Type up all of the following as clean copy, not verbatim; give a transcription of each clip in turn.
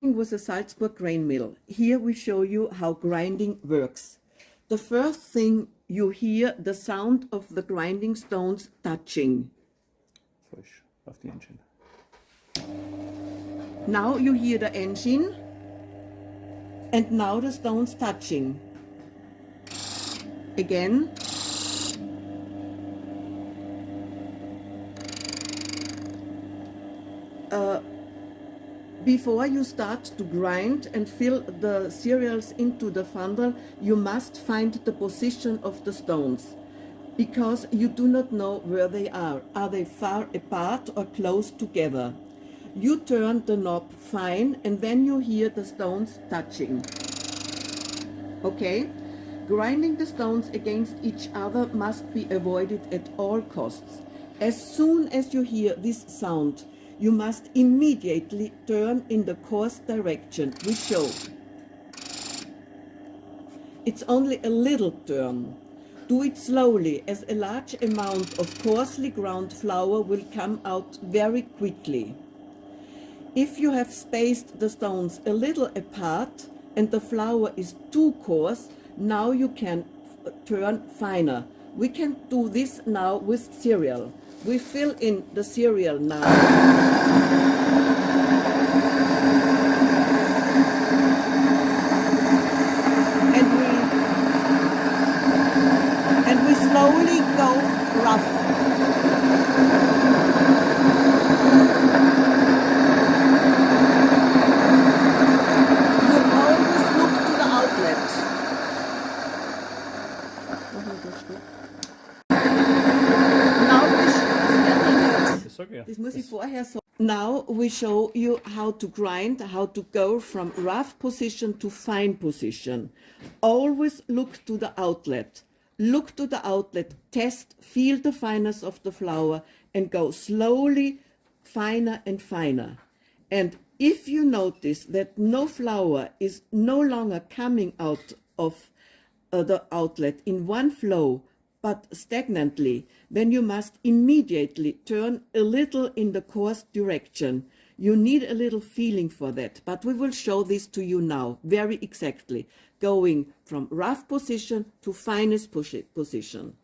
With a Salzburg grain mill. Here we show you how grinding works. The first thing you hear the sound of the grinding stones touching. Push of the engine. Now you hear the engine, and now the stones touching. Again. Before you start to grind and fill the cereals into the funnel, you must find the position of the stones, because you do not know where they are. Are they far apart or close together? You turn the knob fine and then you hear the stones touching. Okay? Grinding the stones against each other must be avoided at all costs. As soon as you hear this sound, you must immediately turn in the coarse direction we show. It's only a little turn. Do it slowly, as a large amount of coarsely ground flour will come out very quickly. If you have spaced the stones a little apart and the flour is too coarse, now you can turn finer. We can do this now with cereal. We fill in the cereal now. And we slowly go rough. You always look to the outlet. Now we show you how to grind, how to go from rough position to fine position. Always look to the outlet. Look to the outlet, test, feel the fineness of the flour and go slowly finer and finer. And if you notice that no flour is no longer coming out of the outlet in one flow, but stagnantly, then you must immediately turn a little in the coarse direction. You need a little feeling for that, but we will show this to you now, very exactly, going from rough position to finest position.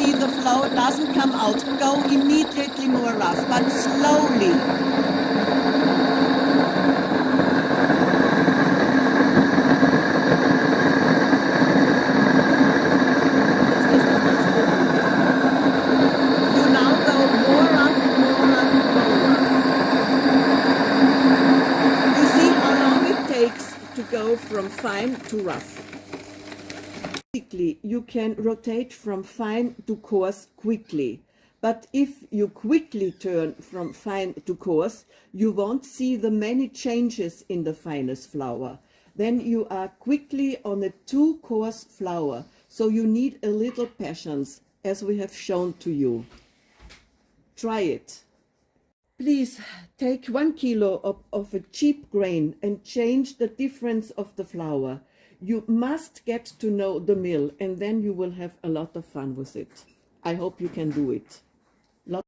The flour doesn't come out. Go immediately more rough, but slowly. You now go more rough, more rough, more rough. You see how long it takes to go from fine to rough. You can rotate from fine to coarse quickly, but if you quickly turn from fine to coarse, you won't see the many changes in the finest flour. Then you are quickly on a too coarse flour, so you need a little patience, as we have shown to you. Try it. Please take 1 kilo of a cheap grain and change the difference of the flour. You must get to know the mill, and then you will have a lot of fun with it. I hope you can do it.